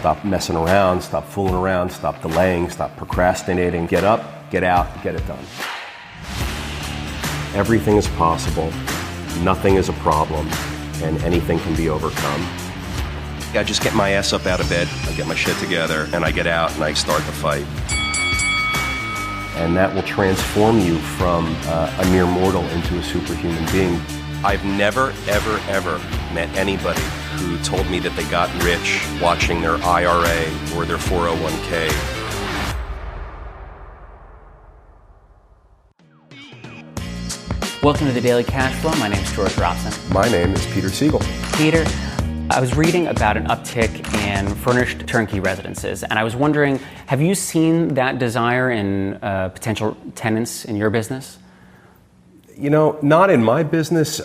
Stop messing around, stop fooling around, stop delaying, stop procrastinating. Get up, get out, get it done. Everything is possible, nothing is a problem, and anything can be overcome. I just get my ass up out of bed, I get my shit together, and I get out and I start the fight. And that will transform you from a mere mortal into a superhuman being. I've never, ever, ever met anybody who told me that they got rich watching their IRA or their 401k. Welcome to the Daily Cash Flow. My name is George Robson. My name is Peter Siegel. Peter, I was reading about an uptick in furnished turnkey residences, and I was wondering, have you seen that desire in potential tenants in your business? You know, not in my business.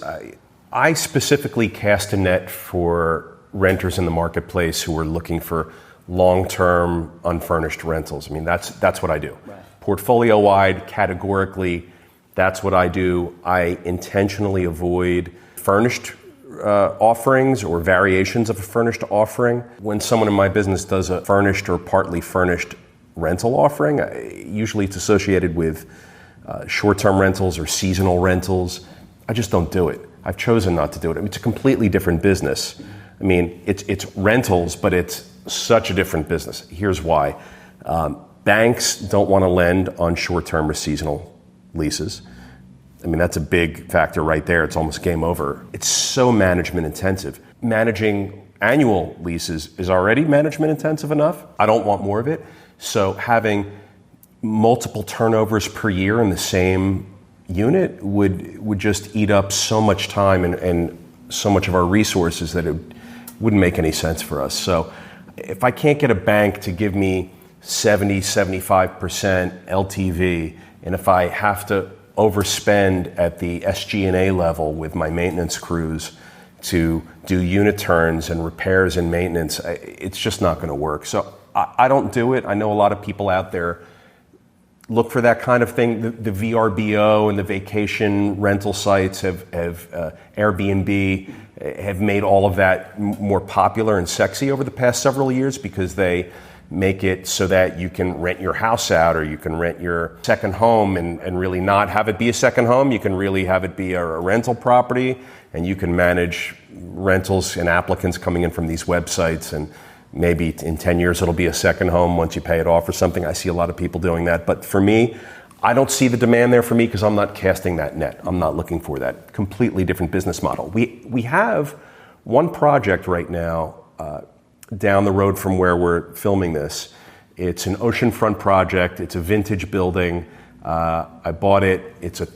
I specifically cast a net for renters in the marketplace who are looking for long-term unfurnished rentals. I mean, that's what I do. Right. Portfolio-wide, categorically, that's what I do. I intentionally avoid furnished offerings or variations of a furnished offering. When someone in my business does a furnished or partly furnished rental offering, usually it's associated with short-term rentals or seasonal rentals. I just don't do it. I've chosen not to do it. I mean, it's a completely different business. I mean, it's rentals, but it's such a different business. Here's why. Banks don't want to lend on short-term or seasonal leases. I mean, that's a big factor right there. It's almost game over. It's so management intensive. Managing annual leases is already management intensive enough. I don't want more of it. So having multiple turnovers per year in the same unit would just eat up so much time and so much of our resources that it wouldn't make any sense for us. So if I can't get a bank to give me 70-75% LTV, and if I have to overspend at the SG&A level with my maintenance crews to do unit turns and repairs and maintenance, it's just not going to work. So I don't do it. I know a lot of people out there look for that kind of thing. The VRBO and the vacation rental sites have Airbnb have made all of that more popular and sexy over the past several years because they make it so that you can rent your house out or you can rent your second home and really not have it be a second home. You can really have it be a rental property, and you can manage rentals and applicants coming in from these websites, and maybe in 10 years it'll be a second home once you pay it off or something. I see a lot of people doing that. But for me, I don't see the demand there for me because I'm not casting that net. I'm not looking for that. Completely different business model. We have one project right now down the road from where we're filming this. It's an oceanfront project. It's a vintage building. I bought it. It's a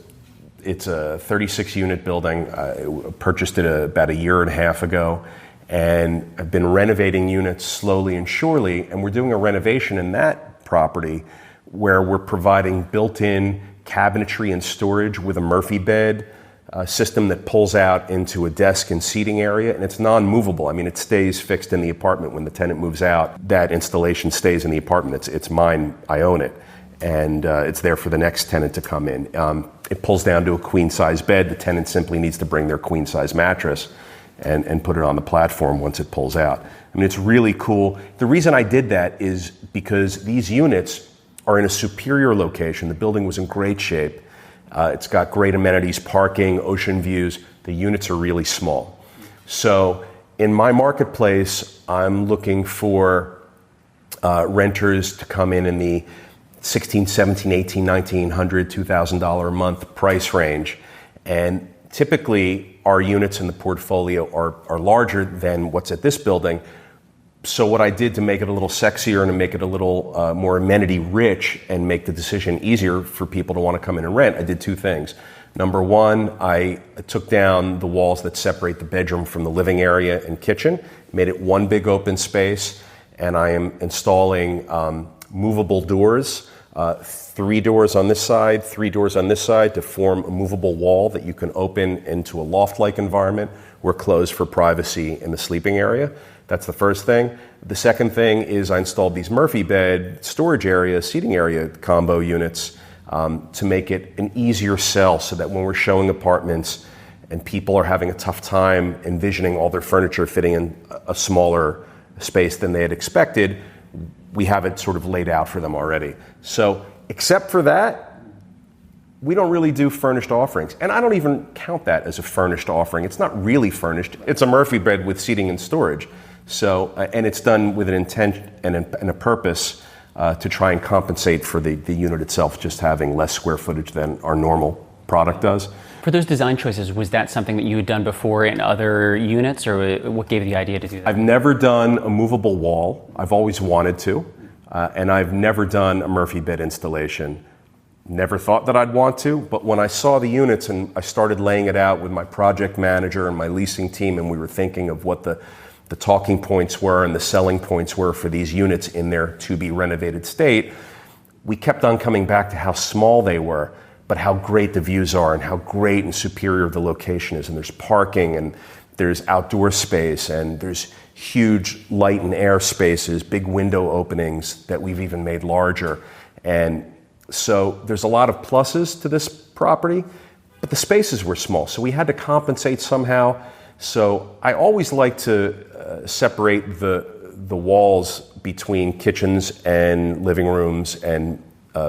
36-unit building. I purchased it about a year and a half ago. And I've been renovating units slowly and surely, and we're doing a renovation in that property where we're providing built-in cabinetry and storage with a Murphy bed system that pulls out into a desk and seating area, and it's non-movable. I mean, it stays fixed in the apartment when the tenant moves out. That installation stays in the apartment. It's mine. I own it, and it's there for the next tenant to come in. It pulls down to a queen-size bed. The tenant simply needs to bring their queen-size mattress and put it on the platform once it pulls out. I mean, it's really cool. The reason I did that is because these units are in a superior location. The building was in great shape. It's got great amenities, parking, ocean views. The units are really small. So in my marketplace, I'm looking for renters to come in the $1,600, $1,700, $1,800, $1,900, $2,000 a month price range. And typically, our units in the portfolio are larger than what's at this building. So what I did to make it a little sexier and to make it a little more amenity rich and make the decision easier for people to want to come in and rent, I did two things. Number one, I took down the walls that separate the bedroom from the living area and kitchen, made it one big open space, and I am installing movable doors, 3 doors on this side, 3 doors on this side to form a movable wall that you can open into a loft-like environment. We're closed for privacy in the sleeping area. That's the first thing. The second thing is I installed these Murphy bed storage area, seating area combo units to make it an easier sell so that when we're showing apartments and people are having a tough time envisioning all their furniture fitting in a smaller space than they had expected, we have it sort of laid out for them already. So except for that, we don't really do furnished offerings. And I don't even count that as a furnished offering. It's not really furnished. It's a Murphy bed with seating and storage. So, and it's done with an intent and a purpose to try and compensate for the unit itself just having less square footage than our normal product does. For those design choices, was that something that you had done before in other units, or what gave you the idea to do that? I've never done a movable wall. I've always wanted to. And I've never done a Murphy bed installation. Never thought that I'd want to, but when I saw the units and I started laying it out with my project manager and my leasing team, and we were thinking of what the talking points were and the selling points were for these units in their to-be renovated state, we kept on coming back to how small they were, but how great the views are and how great and superior the location is. And there's parking and there's outdoor space and there's huge light and air spaces, big window openings that we've even made larger. And so there's a lot of pluses to this property, but the spaces were small, so we had to compensate somehow. So I always like to separate the walls between kitchens and living rooms and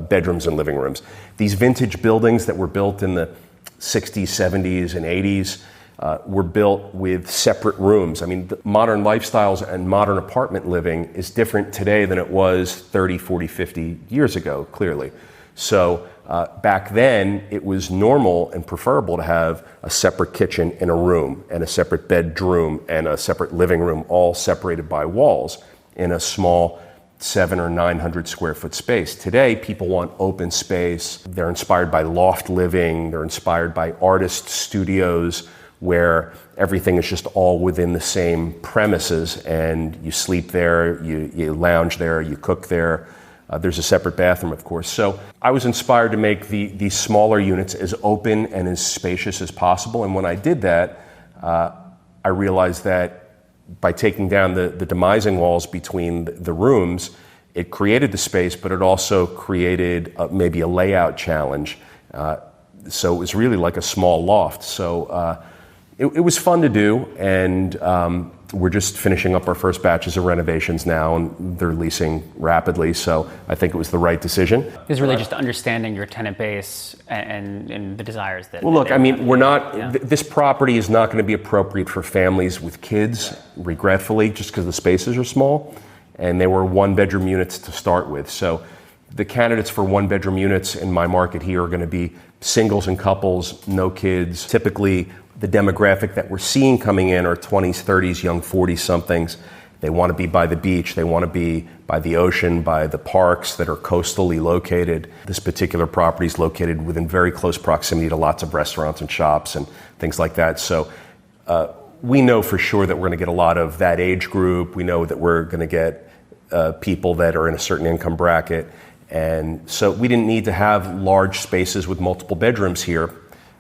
bedrooms and living rooms. These vintage buildings that were built in the 60s, 70s, and 80s were built with separate rooms. I mean, the modern lifestyles and modern apartment living is different today than it was 30, 40, 50 years ago, clearly. So back then, it was normal and preferable to have a separate kitchen in a room and a separate bedroom and a separate living room, all separated by walls in a small 700 or 900 square foot space. Today, people want open space. They're inspired by loft living. They're inspired by artist studios where everything is just all within the same premises, and you sleep there, you lounge there, you cook there. There's a separate bathroom, of course. So I was inspired to make these smaller units as open and as spacious as possible. And when I did that, I realized that by taking down the demising walls between the rooms, it created the space, but it also created maybe a layout challenge. So it was really like a small loft. So it was fun to do, and we're just finishing up our first batches of renovations now, and they're leasing rapidly, so I think it was the right decision. It was really just understanding your tenant base and the desires that... Well, look, I mean, we're not... This property is not going to be appropriate for families with kids, regretfully, just because the spaces are small, and they were one-bedroom units to start with. So the candidates for one-bedroom units in my market here are going to be singles and couples, no kids. Typically, the demographic that we're seeing coming in are 20s, 30s, young 40-somethings. They want to be by the beach. They want to be by the ocean, by the parks that are coastally located. This particular property is located within very close proximity to lots of restaurants and shops and things like that. So we know for sure that we're going to get a lot of that age group. We know that we're going to get people that are in a certain income bracket. And so we didn't need to have large spaces with multiple bedrooms here,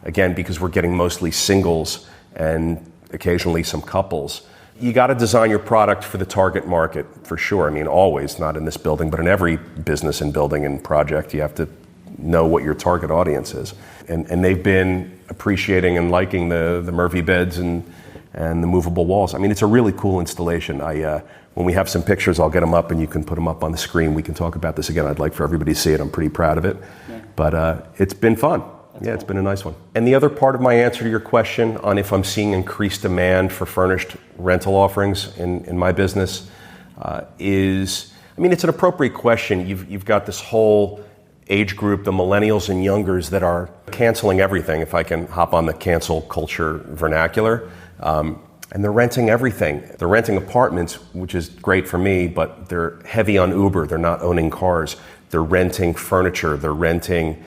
again, because we're getting mostly singles and occasionally some couples. You got to design your product for the target market, for sure. I mean, always, not in this building, but in every business and building and project, you have to know what your target audience is. And they've been appreciating and liking the Murphy beds and the movable walls. I mean, it's a really cool installation. When we have some pictures, I'll get them up and you can put them up on the screen. We can talk about this again. I'd like for everybody to see it. I'm pretty proud of it. Yeah. But it's been fun. That's cool. It's been a nice one. And the other part of my answer to your question on if I'm seeing increased demand for furnished rental offerings in my business is, I mean, it's an appropriate question. You've got this whole age group, the millennials and youngers, that are canceling everything, if I can hop on the cancel culture vernacular. And they're renting everything. They're renting apartments, which is great for me, but they're heavy on Uber. They're not owning cars. They're renting furniture. They're renting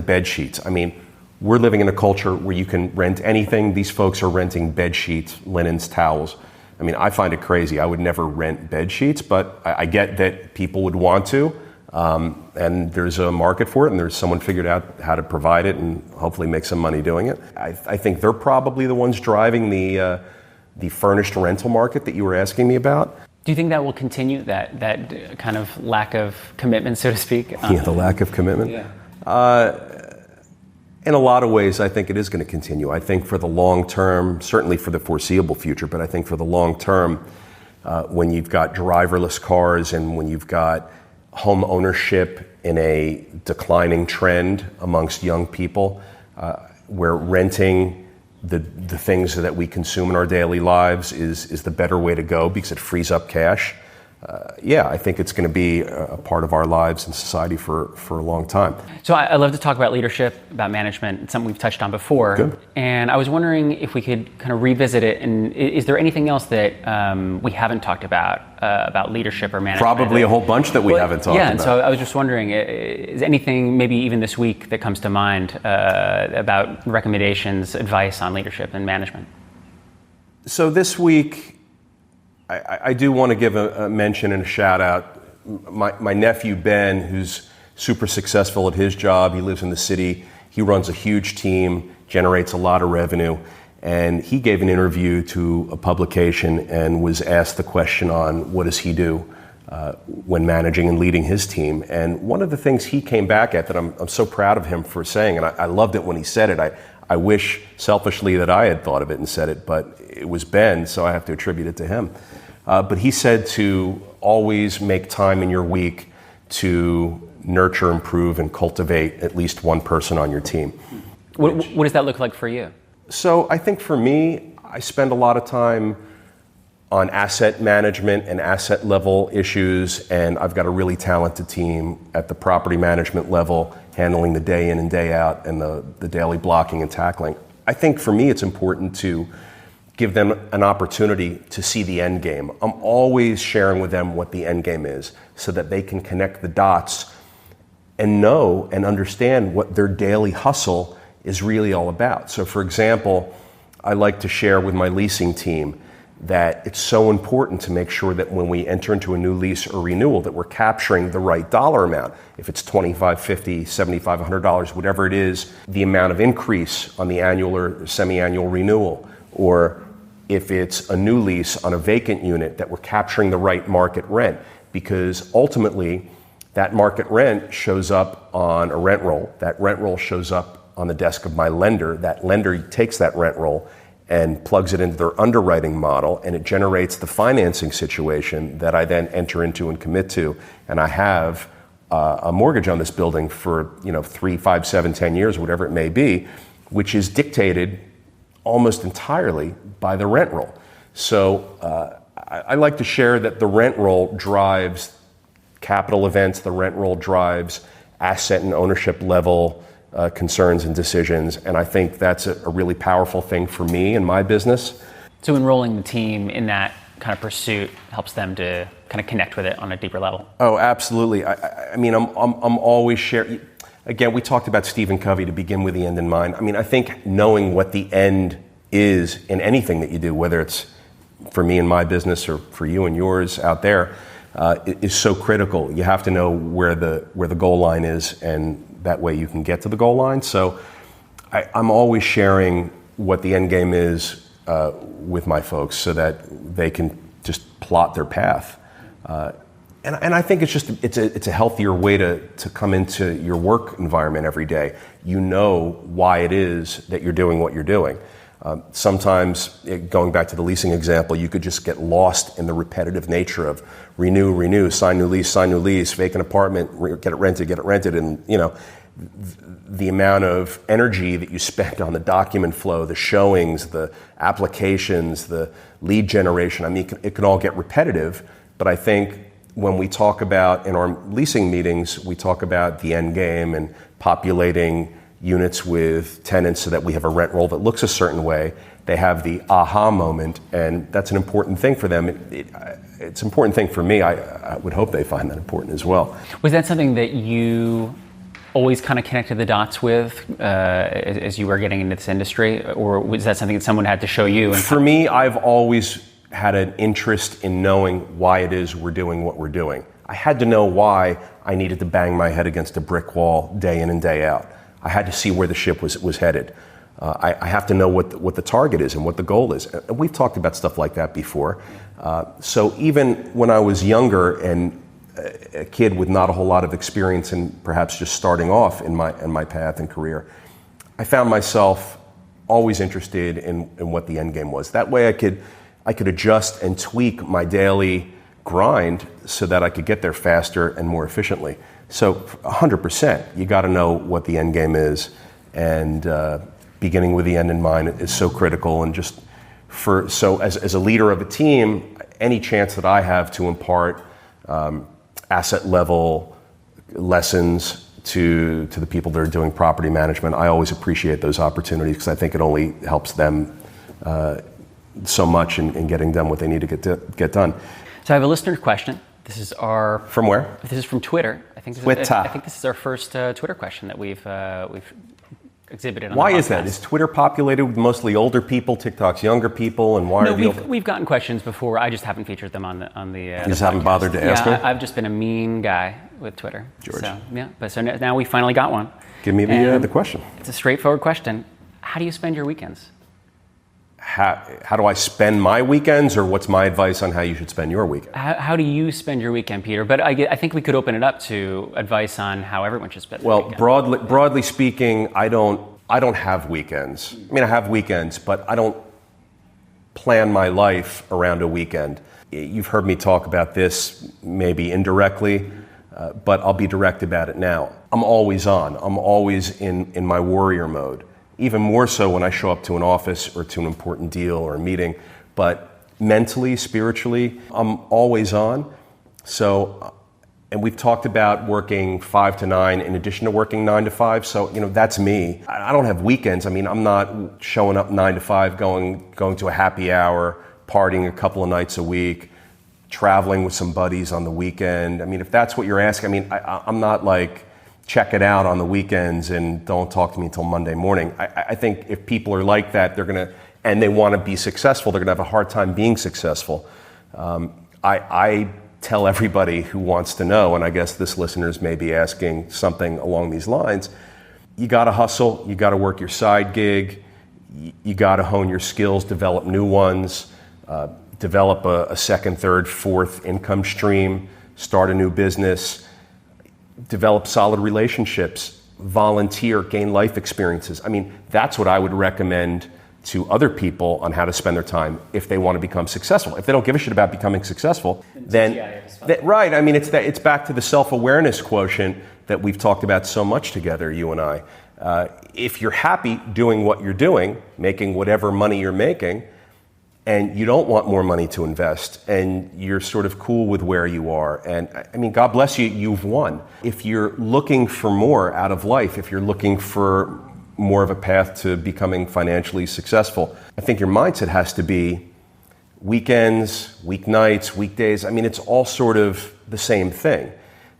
bed sheets. I mean, we're living in a culture where you can rent anything. These folks are renting bed sheets, linens, towels. I mean, I find it crazy. I would never rent bed sheets, but I get that people would want to. And there's a market for it, and there's someone figured out how to provide it and hopefully make some money doing it. I think they're probably the ones driving the furnished rental market that you were asking me about. Do you think that will continue, that kind of lack of commitment, so to speak? Yeah, the lack of commitment? Yeah. In a lot of ways, I think it is going to continue. I think for the long term, certainly for the foreseeable future, but I think for the long term, when you've got driverless cars and when you've got home ownership in a declining trend amongst young people, where renting the things that we consume in our daily lives is the better way to go because it frees up cash. I think it's going to be a part of our lives and society for a long time. So I love to talk about leadership, about management. It's something we've touched on before. Good. And I was wondering if we could kind of revisit it. And is there anything else that we haven't talked about leadership or management? Probably a whole bunch that we haven't talked about. Yeah, and so I was just wondering, is anything maybe even this week that comes to mind about recommendations, advice on leadership and management? So this week, I do want to give a mention and a shout out. My nephew Ben, who's super successful at his job, he lives in the city, he runs a huge team, generates a lot of revenue, and he gave an interview to a publication and was asked the question on what does he do when managing and leading his team. And one of the things he came back at that I'm so proud of him for saying, and I loved it when he said it, I wish selfishly that I had thought of it and said it, but it was Ben, so I have to attribute it to him. But he said to always make time in your week to nurture, improve, and cultivate at least one person on your team. What does that look like for you? So I think for me, I spend a lot of time on asset management and asset level issues, and I've got a really talented team at the property management level handling the day in and day out and the daily blocking and tackling. I think for me it's important to give them an opportunity to see the end game. I'm always sharing with them what the end game is so that they can connect the dots and know and understand what their daily hustle is really all about. So for example, I like to share with my leasing team that it's so important to make sure that when we enter into a new lease or renewal that we're capturing the right dollar amount. If it's $25, $50, $75, $100, whatever it is, the amount of increase on the annual or semi-annual renewal, or if it's a new lease on a vacant unit, that we're capturing the right market rent, because ultimately that market rent shows up on a rent roll. That rent roll shows up on the desk of my lender. That lender takes that rent roll and plugs it into their underwriting model, and it generates the financing situation that I then enter into and commit to. And I have a mortgage on this building for 3, 5, 7, 10 years, whatever it may be, which is dictated almost entirely by the rent roll. So I like to share that the rent roll drives capital events, the rent roll drives asset and ownership level concerns and decisions, and I think that's a really powerful thing for me and my business. So enrolling the team in that kind of pursuit helps them to kind of connect with it on a deeper level. Oh, absolutely. I mean, I'm always sharing. Again, we talked about Stephen Covey, to begin with the end in mind. I mean, I think knowing what the end is in anything that you do, whether it's for me and my business or for you and yours out there, is so critical. You have to know where the goal line is, and that way you can get to the goal line. So I'm always sharing what the end game is with my folks so that they can just plot their path. And I think it's a healthier way to come into your work environment every day. You know why it is that you're doing what you're doing. Sometimes, going back to the leasing example, you could just get lost in the repetitive nature of renew, sign new lease, vacant apartment, get it rented, and the amount of energy that you spend on the document flow, the showings, the applications, the lead generation. I mean, it can all get repetitive, but I think when we talk about, in our leasing meetings, we talk about the end game and populating units with tenants so that we have a rent roll that looks a certain way. They have the aha moment, and that's an important thing for them. It's an important thing for me. I would hope they find that important as well. Was that something that you always kind of connected the dots with as you were getting into this industry, or was that something that someone had to show you? For me, I've always had an interest in knowing why it is we're doing what we're doing. I had to know why I needed to bang my head against a brick wall day in and day out. I had to see where the ship was headed. I have to know what the target is and what the goal is. And we've talked about stuff like that before. So even when I was younger and a kid with not a whole lot of experience and perhaps just starting off in my path and career, I found myself always interested in what the end game was. That way I could I could adjust and tweak my daily grind so that I could get there faster and more efficiently. So 100%, you got to know what the end game is, and beginning with the end in mind is so critical. And just so as a leader of a team, any chance that I have to impart asset level lessons to the people that are doing property management, I always appreciate those opportunities, because I think it only helps them so much in getting done what they need to get done. So I have a listener question. This is our... From where? This is from Twitter. I think this is our first Twitter question that we've exhibited on the podcast. Why is that? Is Twitter populated with mostly older people, TikTok's younger people, and why we've gotten questions before. I just haven't featured them on the You just haven't bothered to ask me? I've just been a mean guy with Twitter. George. So now we finally got one. Give me the question. It's a straightforward question. How do you spend your weekends? How do I spend my weekends, or what's my advice on how you should spend your weekend? How do you spend your weekend, Peter? But I think we could open it up to advice on how everyone should spend their weekend. Well, broadly speaking, I don't have weekends. I mean, I have weekends, but I don't plan my life around a weekend. You've heard me talk about this maybe indirectly, but I'll be direct about it now. I'm always on. I'm always in my warrior mode. Even more so when I show up to an office or to an important deal or a meeting. But mentally, spiritually, I'm always on. So, and we've talked about working 5 to 9 in addition to working 9 to 5. So, that's me. I don't have weekends. I mean, I'm not showing up 9 to 5, going to a happy hour, partying a couple of nights a week, traveling with some buddies on the weekend. I mean, if that's what you're asking, I mean, I'm not like, check it out on the weekends and don't talk to me until Monday morning. I think if people are like that, and they want to be successful, they're going to have a hard time being successful. I tell everybody who wants to know, and I guess this listeners may be asking something along these lines, you got to hustle, you got to work your side gig, you got to hone your skills, develop new ones, develop a second, third, fourth income stream, start a new business, develop solid relationships, volunteer, gain life experiences. I mean, that's what I would recommend to other people on how to spend their time if they want to become successful. If they don't give a shit about becoming successful, then right. I mean, it's back to the self-awareness quotient that we've talked about so much together, you and I. If you're happy doing what you're doing, making whatever money you're making, and you don't want more money to invest, and you're sort of cool with where you are, and I mean, God bless you, you've won. If you're looking for more out of life, if you're looking for more of a path to becoming financially successful, I think your mindset has to be weekends, weeknights, weekdays. I mean, it's all sort of the same thing.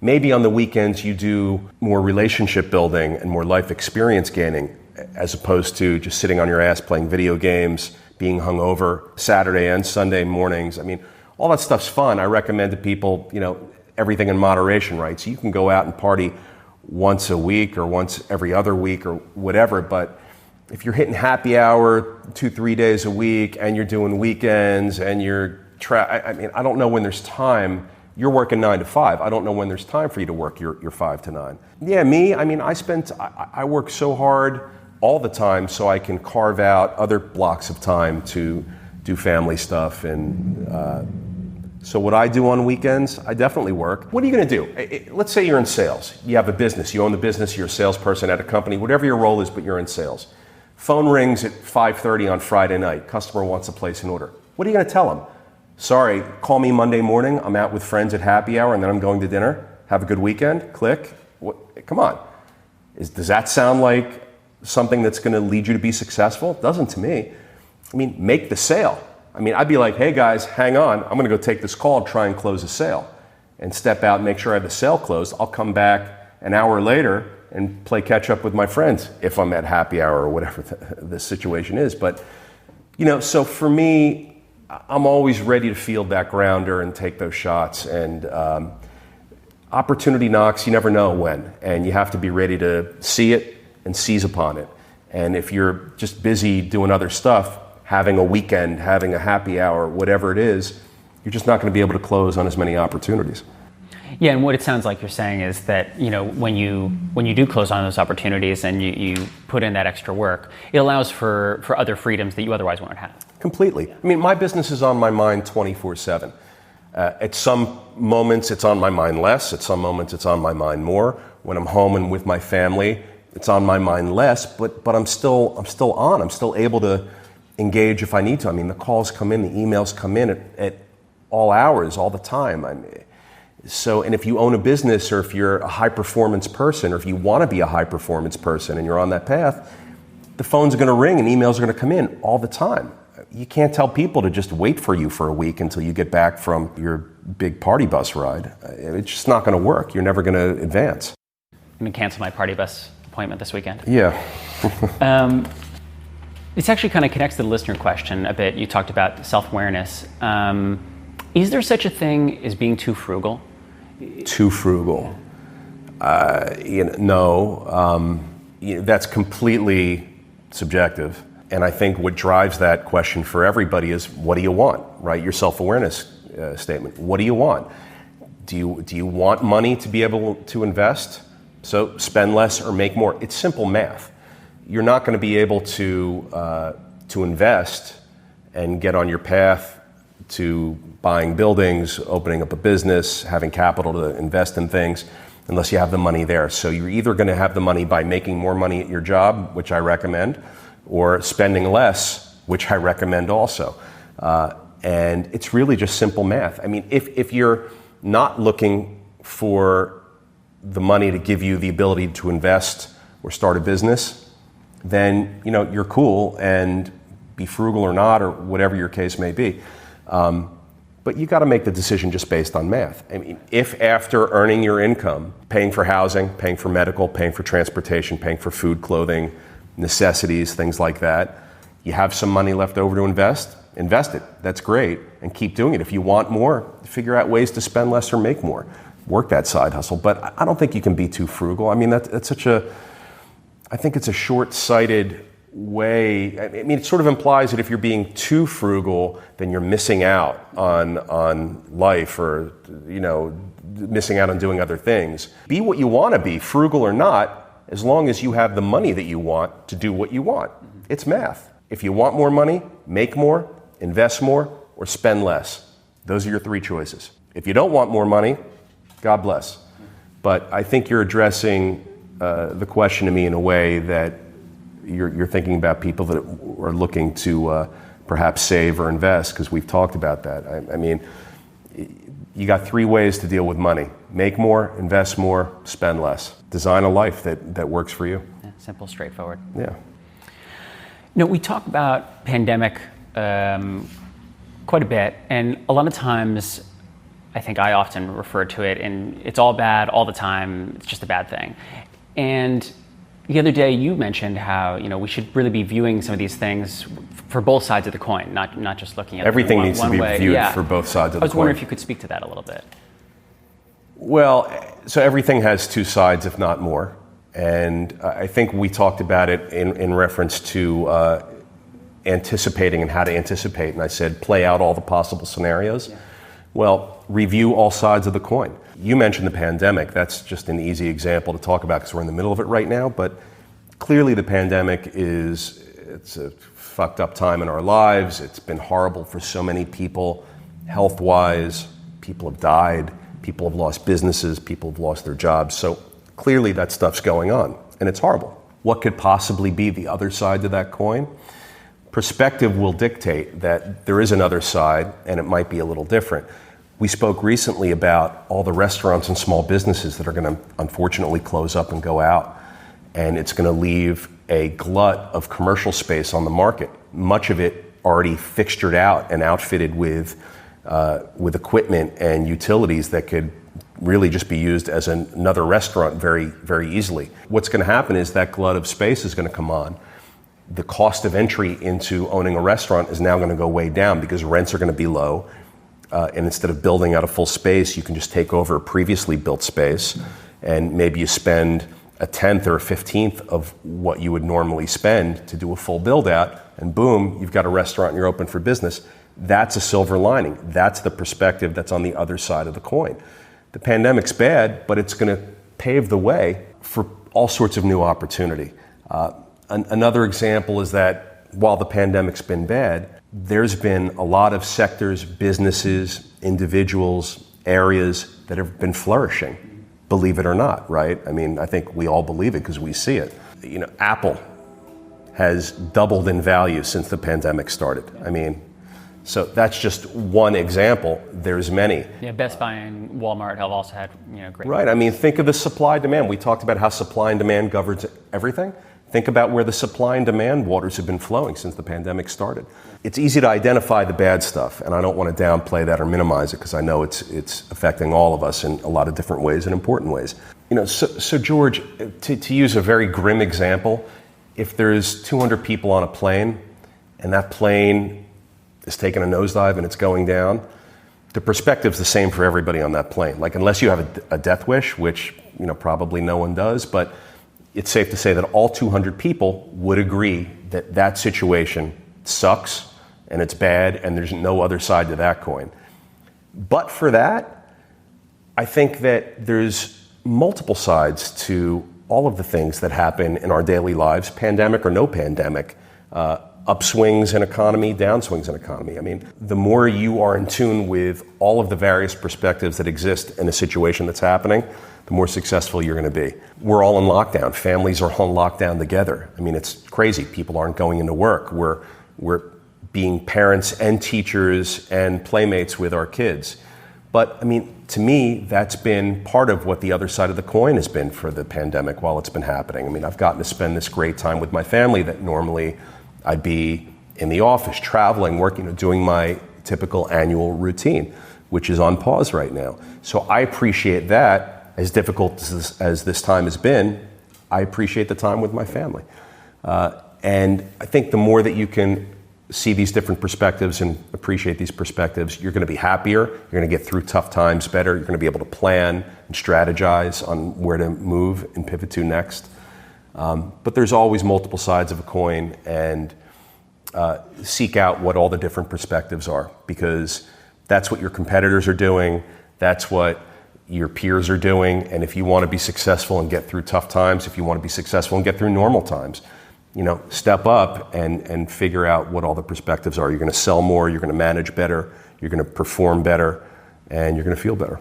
Maybe on the weekends you do more relationship building and more life experience gaining, as opposed to just sitting on your ass playing video games, being hungover Saturday and Sunday mornings. I mean, all that stuff's fun. I recommend to people, everything in moderation, right? So you can go out and party once a week or once every other week or whatever, but if you're hitting happy hour 2-3 days a week and you're doing weekends and I don't know when there's time. You're working 9 to 5. I don't know when there's time for you to work your 5 to 9. Yeah, me, I mean, I work so hard all the time so I can carve out other blocks of time to do family stuff. And so what I do on weekends, I definitely work. What are you going to do? Let's say you're in sales. You have a business. You own the business. You're a salesperson at a company, whatever your role is, but you're in sales. Phone rings at 5:30 on Friday night. Customer wants to place an order. What are you going to tell them? Sorry, call me Monday morning. I'm out with friends at happy hour and then I'm going to dinner. Have a good weekend. Click. Come on. Does that sound like something that's going to lead you to be successful? It doesn't to me. I mean, make the sale. I mean, I'd be like, hey guys, hang on. I'm going to go take this call and try and close a sale and step out and make sure I have the sale closed. I'll come back an hour later and play catch up with my friends if I'm at happy hour or whatever the situation is. But, so for me, I'm always ready to field that grounder and take those shots. And opportunity knocks, you never know when. And you have to be ready to see it and seize upon it. And if you're just busy doing other stuff, having a weekend, having a happy hour, whatever it is, you're just not going to be able to close on as many opportunities. Yeah, and what it sounds like you're saying is that, when you do close on those opportunities and you put in that extra work, it allows for other freedoms that you otherwise wouldn't have. Completely. I mean, my business is on my mind 24/7. At some moments, it's on my mind less. At some moments, it's on my mind more. When I'm home and with my family, it's on my mind less. But I'm still on. I'm still able to engage if I need to. I mean, the calls come in, the emails come in at all hours, all the time. And if you own a business, or if you're a high performance person, or if you want to be a high performance person and you're on that path, the phones are going to ring and emails are going to come in all the time. You can't tell people to just wait for you for a week until you get back from your big party bus ride. It's just not going to work. You're never going to advance. I'm going to cancel my party bus appointment this weekend. Yeah. This actually kind of connects to the listener question a bit. You talked about self-awareness. Is there such a thing as being too frugal? Too frugal? No. That's completely subjective. And I think what drives that question for everybody is, what do you want, right? Your self-awareness statement. What do you want? Do you want money to be able to invest? So spend less or make more. It's simple math. You're not going to be able to invest and get on your path to buying buildings, opening up a business, having capital to invest in things, unless you have the money there. So you're either going to have the money by making more money at your job, which I recommend, or spending less, which I recommend also. And it's really just simple math. I mean, if you're not looking for the money to give you the ability to invest or start a business, then you're cool, and be frugal or not, or whatever your case may be. But you got to make the decision just based on math. I mean, if after earning your income, paying for housing, paying for medical, paying for transportation, paying for food, clothing, necessities, things like that, you have some money left over to invest it. That's great, and keep doing it. If you want more, figure out ways to spend less or make more. Work that side hustle. But I don't think you can be too frugal. I mean, I think it's a short-sighted way. I mean, it sort of implies that if you're being too frugal, then you're missing out on life, or missing out on doing other things. Be what you want to be, frugal or not, as long as you have the money that you want to do what you want. It's math. If you want more money, make more, invest more, or spend less. Those are your three choices. If you don't want more money, God bless. But I think you're addressing the question to me in a way that you're thinking about people that are looking to perhaps save or invest, because we've talked about that. I mean, you got three ways to deal with money: make more, invest more, spend less. Design a life that works for you. Yeah, simple, straightforward. Yeah. We talk about pandemic quite a bit, and a lot of times I think I often refer to it, and it's all bad all the time. It's just a bad thing. And the other day you mentioned how we should really be viewing some of these things for both sides of the coin, not just looking at everything one, needs one to be way. viewed Yeah. for both sides of the coin. I was wondering if you could speak to that a little bit. Well, so everything has two sides, if not more. And I think we talked about it in reference to anticipating and how to anticipate. And I said, play out all the possible scenarios. Yeah. Well, review all sides of the coin. You mentioned the pandemic. That's just an easy example to talk about because we're in the middle of it right now. But clearly the pandemic it's a fucked up time in our lives. It's been horrible for so many people, health-wise. People have died. People have lost businesses. People have lost their jobs. So clearly that stuff's going on, and it's horrible. What could possibly be the other side to that coin? Perspective will dictate that there is another side, and it might be a little different. We spoke recently about all the restaurants and small businesses that are going to unfortunately close up and go out, and it's going to leave a glut of commercial space on the market, much of it already fixtured out and outfitted with equipment and utilities that could really just be used as another restaurant very, very easily. What's going to happen is that glut of space is going to come on. The cost of entry into owning a restaurant is now going to go way down because rents are going to be low. And instead of building out a full space, you can just take over a previously built space, and maybe you spend a 10th or a 15th of what you would normally spend to do a full build out, and boom, you've got a restaurant and you're open for business. That's a silver lining. That's the perspective that's on the other side of the coin. The pandemic's bad, but it's going to pave the way for all sorts of new opportunity. Another example is that while the pandemic's been bad, there's been a lot of sectors, businesses, individuals, areas that have been flourishing, believe it or not, right? I mean, I think we all believe it because we see it. You know, Apple has doubled in value since the pandemic started. I mean, so that's just one example. There's many. Yeah, Best Buy and Walmart have also had, great. Right. I mean, think of the supply demand. We talked about how supply and demand governs everything. Think about where the supply and demand waters have been flowing since the pandemic started. It's easy to identify the bad stuff, and I don't want to downplay that or minimize it because I know it's affecting all of us in a lot of different ways and important ways. You know, so George, to use a very grim example, if there's 200 people on a plane and that plane is taking a nosedive and it's going down, the perspective's the same for everybody on that plane. Like, unless you have a death wish, which, probably no one does, but it's safe to say that all 200 people would agree that that situation sucks and it's bad and there's no other side to that coin. But for that, I think that there's multiple sides to all of the things that happen in our daily lives, pandemic or no pandemic, upswings in economy, downswings in economy. I mean, the more you are in tune with all of the various perspectives that exist in a situation that's happening, the more successful you're going to be. We're all in lockdown. Families are all in lockdown together. I mean, it's crazy. People aren't going into work. We're being parents and teachers and playmates with our kids. But I mean, to me, that's been part of what the other side of the coin has been for the pandemic while it's been happening. I mean, I've gotten to spend this great time with my family that normally I'd be in the office, traveling, working, doing my typical annual routine, which is on pause right now. So I appreciate that. As difficult as this time has been, I appreciate the time with my family. And I think the more that you can see these different perspectives and appreciate these perspectives, you're going to be happier, you're going to get through tough times better, you're going to be able to plan and strategize on where to move and pivot to next. But there's always multiple sides of a coin, and seek out what all the different perspectives are, because that's what your competitors are doing, that's what your peers are doing, and if you want to be successful and get through tough times, if you want to be successful and get through normal times, step up and figure out what all the perspectives are. You're going to sell more, you're going to manage better, you're going to perform better, and you're going to feel better.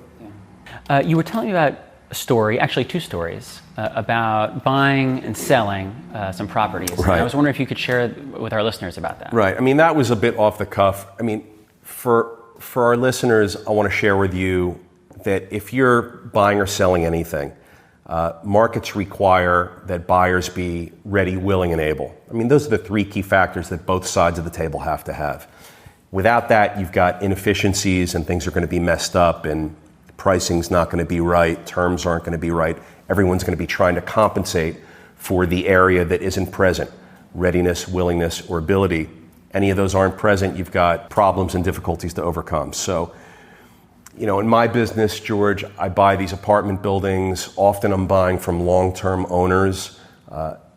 Yeah. You were telling me about a story, actually two stories, about buying and selling some properties. Right. And I was wondering if you could share with our listeners about that. Right. I mean, that was a bit off the cuff. I mean, for our listeners, I want to share with you that if you're buying or selling anything, markets require that buyers be ready, willing, and able. I mean, those are the three key factors that both sides of the table have to have. Without that, you've got inefficiencies and things are going to be messed up and pricing's not going to be right, terms aren't going to be right. Everyone's going to be trying to compensate for the area that isn't present, readiness, willingness, or ability. Any of those aren't present, you've got problems and difficulties to overcome. So, in my business, George, I buy these apartment buildings. Often I'm buying from long-term owners,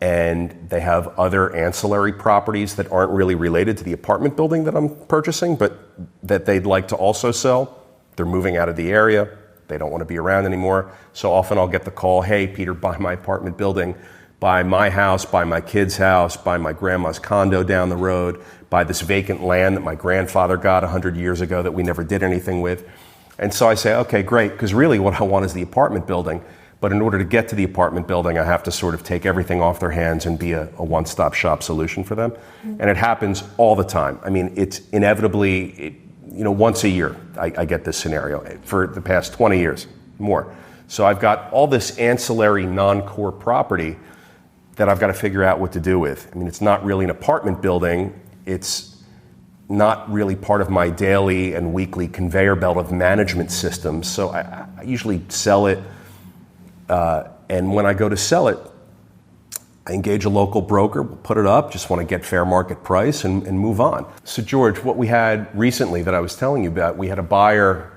and they have other ancillary properties that aren't really related to the apartment building that I'm purchasing, but that they'd like to also sell. They're moving out of the area. They don't want to be around anymore. So often I'll get the call, hey, Peter, buy my apartment building, buy my house, buy my kid's house, buy my grandma's condo down the road, buy this vacant land that my grandfather got 100 years ago that we never did anything with. And so I say, okay, great, because really what I want is the apartment building. But in order to get to the apartment building, I have to sort of take everything off their hands and be a one-stop shop solution for them. Mm-hmm. And it happens all the time. I mean, it's inevitably, once a year, I get this scenario for the past 20 years, more. So I've got all this ancillary non-core property that I've got to figure out what to do with. I mean, it's not really an apartment building. It's not really part of my daily and weekly conveyor belt of management systems. So I usually sell it, and when I go to sell it, I engage a local broker, we'll put it up, just want to get fair market price and move on. So George, what we had recently that I was telling you about, we had a buyer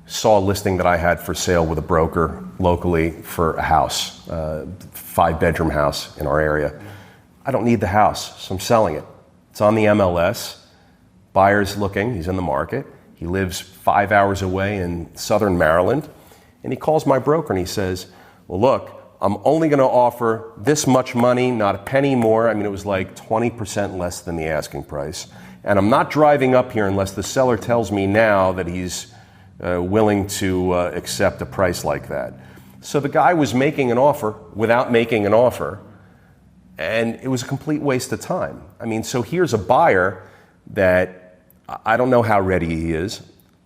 saw a listing that I had for sale with a broker locally for a house, 5-bedroom house in our area. I don't need the house, so I'm selling it. It's on the MLS. Buyer's looking, he's in the market. He lives 5 hours away in southern Maryland. And he calls my broker and he says, well, look, I'm only going to offer this much money, not a penny more. I mean, it was like 20% less than the asking price. And I'm not driving up here unless the seller tells me now that he's willing to accept a price like that. So the guy was making an offer without making an offer, and it was a complete waste of time. I mean, so here's a buyer that I don't know how ready he is.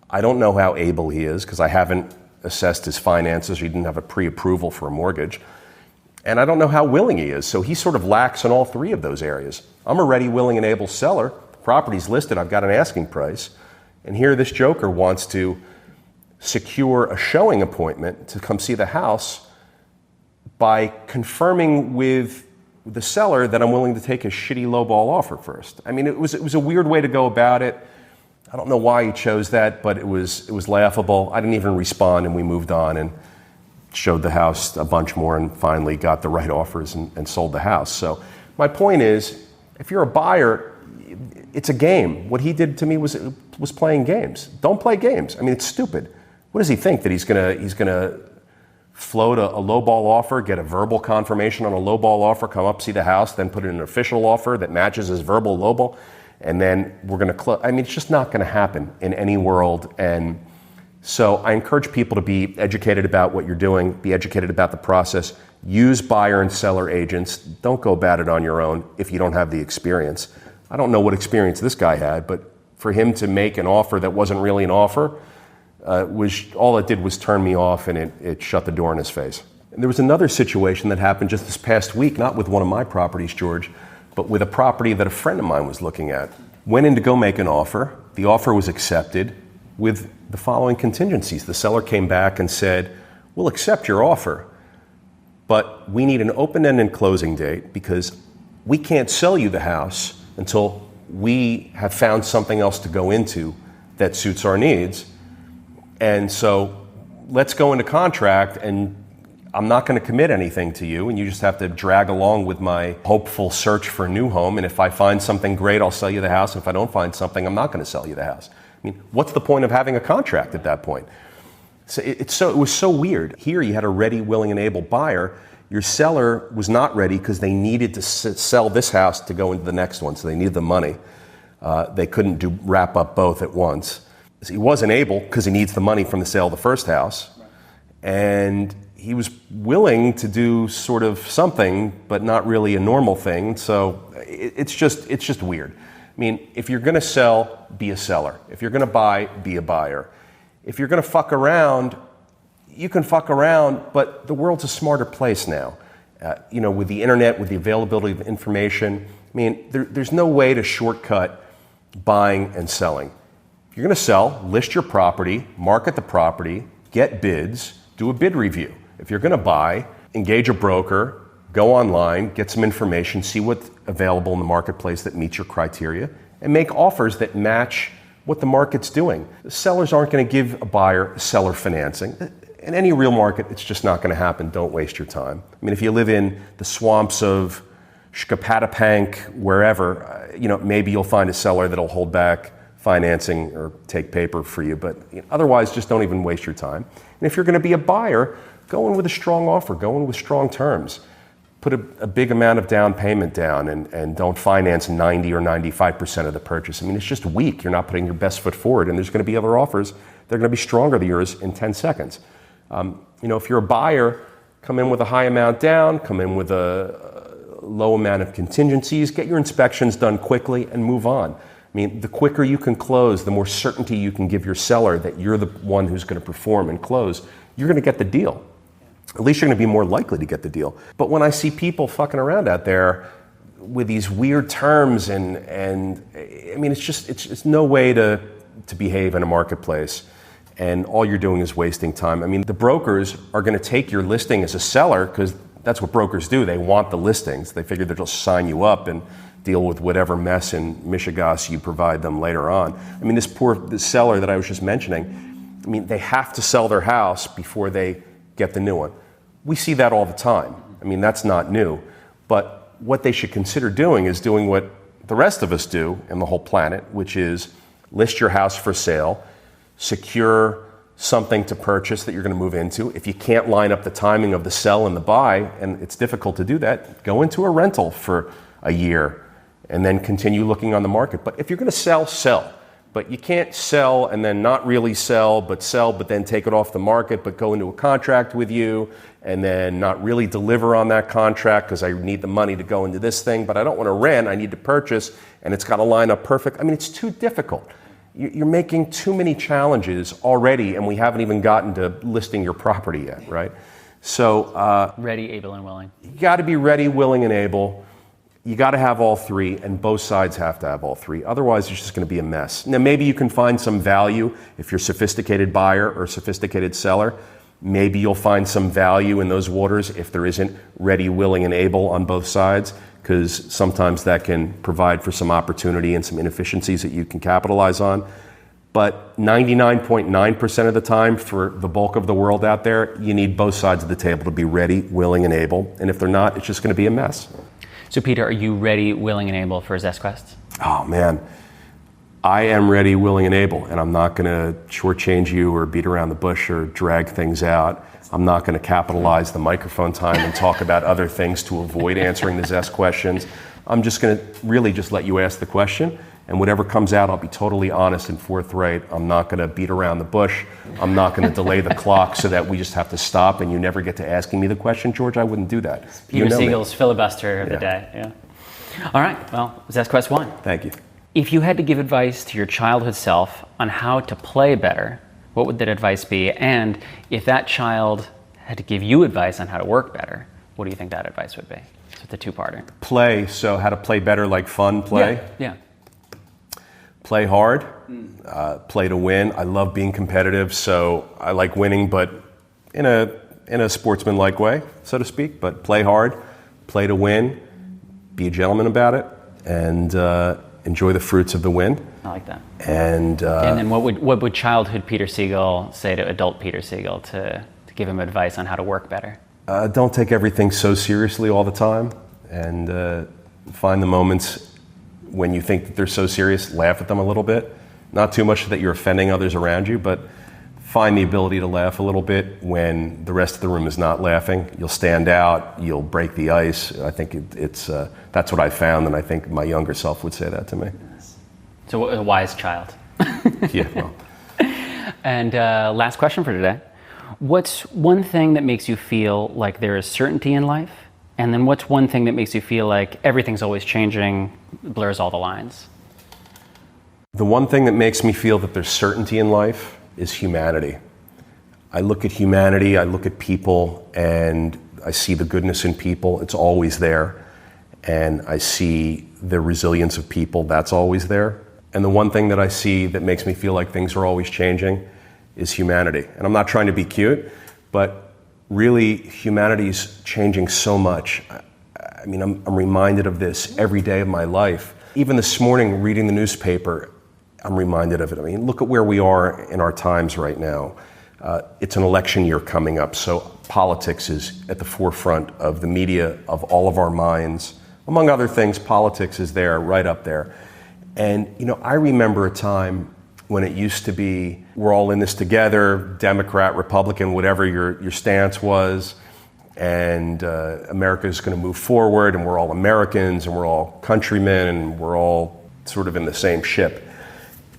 I don't know how able he is because I haven't assessed his finances. He didn't have a pre-approval for a mortgage. And I don't know how willing he is. So he sort of lacks in all three of those areas. I'm a ready, willing, and able seller. The property's listed. I've got an asking price. And here this joker wants to secure a showing appointment to come see the house by confirming with the seller that I'm willing to take a shitty lowball offer first. I mean, it was a weird way to go about it. I don't know why he chose that, but it was laughable. I didn't even respond, and we moved on and showed the house a bunch more and finally got the right offers and sold the house. So my point is, if you're a buyer, it's a game. What he did to me was playing games. Don't play games. I mean, it's stupid. What does he think, that he's gonna float a lowball offer, get a verbal confirmation on a lowball offer, come up, see the house, then put in an official offer that matches his verbal lowball, and then we're gonna close? I mean, it's just not gonna happen in any world. And so I encourage people to be educated about what you're doing, be educated about the process, use buyer and seller agents. Don't go about it on your own if you don't have the experience. I don't know what experience this guy had, but for him to make an offer that wasn't really an offer, all it did was turn me off, and it shut the door in his face. And there was another situation that happened just this past week, not with one of my properties, George, but with a property that a friend of mine was looking at. Went in to go make an offer. The offer was accepted with the following contingencies. The seller came back and said, "We'll accept your offer, but we need an open-ended closing date because we can't sell you the house until we have found something else to go into that suits our needs. And so let's go into contract, and I'm not going to commit anything to you, and you just have to drag along with my hopeful search for a new home. And if I find something great, I'll sell you the house. If I don't find something, I'm not going to sell you the house." I mean, what's the point of having a contract at that point? So it was so weird. Here you had a ready, willing, and able buyer. Your seller was not ready because they needed to sell this house to go into the next one, so they needed the money. They couldn't wrap up both at once. He wasn't able because he needs the money from the sale of the first house. And he was willing to do sort of something, but not really a normal thing. So it's just weird. I mean, if you're going to sell, be a seller. If you're going to buy, be a buyer. If you're going to fuck around, you can fuck around, but the world's a smarter place now. With the internet, with the availability of information, I mean, there's no way to shortcut buying and selling. If you're going to sell, list your property, market the property, get bids, do a bid review. If you're going to buy, engage a broker, go online, get some information, see what's available in the marketplace that meets your criteria, and make offers that match what the market's doing. The sellers aren't going to give a buyer seller financing. In any real market, it's just not going to happen. Don't waste your time. I mean, if you live in the swamps of Shkapatapank, wherever, maybe you'll find a seller that'll hold back financing or take paper for you, but otherwise just don't even waste your time. And if you're going to be a buyer, go in with a strong offer, go in with strong terms. Put a big amount of down payment down and don't finance 90 or 95% of the purchase. I mean, it's just weak. You're not putting your best foot forward, and there's going to be other offers that are going to be stronger than yours in 10 seconds. If you're a buyer, come in with a high amount down, come in with a low amount of contingencies, get your inspections done quickly, and move on. I mean, the quicker you can close, the more certainty you can give your seller that you're the one who's going to perform and close, you're going to get the deal. At least you're going to be more likely to get the deal. But when I see people fucking around out there with these weird terms and I mean, it's no way to behave in a marketplace. And all you're doing is wasting time. I mean, the brokers are going to take your listing as a seller because that's what brokers do. They want the listings. They figure they'll just sign you up and deal with whatever mess in Michigas you provide them later on. I mean, this seller that I was just mentioning, I mean, they have to sell their house before they get the new one. We see that all the time. I mean, that's not new. But what they should consider doing is doing what the rest of us do in the whole planet, which is list your house for sale, secure something to purchase that you're going to move into. If you can't line up the timing of the sell and the buy, and it's difficult to do that, go into a rental for a year and then continue looking on the market. But if you're going to sell, sell. But you can't sell and then not really sell, but then take it off the market, but go into a contract with you and then not really deliver on that contract because I need the money to go into this thing, but I don't want to rent, I need to purchase, and it's got to line up perfect. I mean, it's too difficult. You're making too many challenges already, and we haven't even gotten to listing your property yet, right? So ready, able, and willing. You got to be ready, willing, and able. You got to have all three, and both sides have to have all three. Otherwise, it's just going to be a mess. Now, maybe you can find some value if you're a sophisticated buyer or sophisticated seller. Maybe you'll find some value in those waters if there isn't ready, willing, and able on both sides, because sometimes that can provide for some opportunity and some inefficiencies that you can capitalize on. But 99.9% of the time, for the bulk of the world out there, you need both sides of the table to be ready, willing, and able. And if they're not, it's just going to be a mess. So Peter, are you ready, willing, and able for ZestQuest? Oh man, I am ready, willing, and able, and I'm not going to shortchange you or beat around the bush or drag things out. I'm not going to capitalize the microphone time and talk about other things to avoid answering the Zest questions. I'm just going to really just let you ask the question, and whatever comes out, I'll be totally honest and forthright. I'm not going to beat around the bush. I'm not going to delay the clock so that we just have to stop and you never get to asking me the question. George, I wouldn't do that. Peter Siegel's filibuster of the day. Yeah. All right. Well, ZestQuest 1. Thank you. If you had to give advice to your childhood self on how to play better, what would that advice be? And if that child had to give you advice on how to work better, what do you think that advice would be? So it's a two-parter. Play. So how to play better, like fun play? Yeah. Play hard, play to win. I love being competitive, so I like winning, but in a sportsman-like way, so to speak. But play hard, play to win, be a gentleman about it, and enjoy the fruits of the win. I like that. And then what would childhood Peter Siegel say to adult Peter Siegel to give him advice on how to work better? Don't take everything so seriously all the time, and find the moments when you think that they're so serious, laugh at them a little bit. Not too much that you're offending others around you, but find the ability to laugh a little bit when the rest of the room is not laughing. You'll stand out, you'll break the ice. I think it's that's what I found, and I think my younger self would say that to me. So a wise child. Yeah, well. And last question for today. What's one thing that makes you feel like there is certainty in life? And then what's one thing that makes you feel like everything's always changing, blurs all the lines? The one thing that makes me feel that there's certainty in life is humanity. I look at humanity, I look at people, and I see the goodness in people. It's always there. And I see the resilience of people. That's always there. And the one thing that I see that makes me feel like things are always changing is humanity. And I'm not trying to be cute, but really, humanity's changing so much. I mean, I'm reminded of this every day of my life. Even this morning, reading the newspaper, I'm reminded of it. I mean, look at where we are in our times right now. It's an election year coming up, so politics is at the forefront of the media, of all of our minds. Among other things, politics is there, right up there. And, I remember a time when it used to be, we're all in this together, Democrat, Republican, whatever your stance was, and America is going to move forward, and we're all Americans, and we're all countrymen, and we're all sort of in the same ship.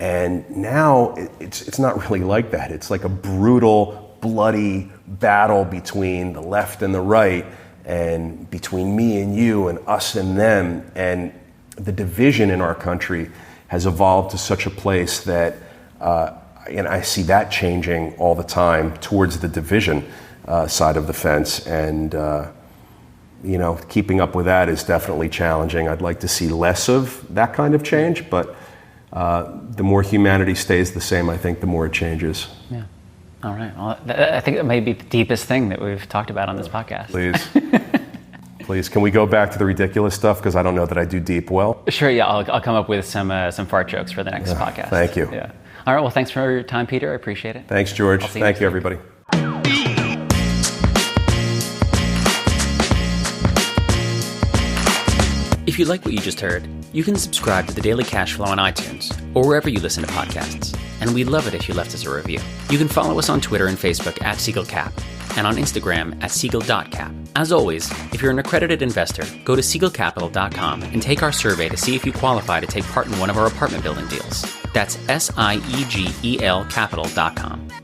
And now it's not really like that. It's like a brutal, bloody battle between the left and the right, and between me and you, and us and them, and the division in our country has evolved to such a place that, and I see that changing all the time towards the division side of the fence. And, keeping up with that is definitely challenging. I'd like to see less of that kind of change, but the more humanity stays the same, I think the more it changes. Yeah. All right. Well, I think that may be the deepest thing that we've talked about on this podcast. Please. Please, can we go back to the ridiculous stuff? Because I don't know that I do deep well. Sure, yeah. I'll come up with some fart jokes for the next podcast. Thank you. Yeah. All right, well, thanks for your time, Peter. I appreciate it. Thanks, George. Thank you, everybody. If you like what you just heard, you can subscribe to The Daily Cash Flow on iTunes or wherever you listen to podcasts. And we'd love it if you left us a review. You can follow us on Twitter and Facebook @SiegelCap and on Instagram at Siegel.cap. As always, if you're an accredited investor, go to SiegelCapital.com and take our survey to see if you qualify to take part in one of our apartment building deals. That's SIEGEL Capital.com.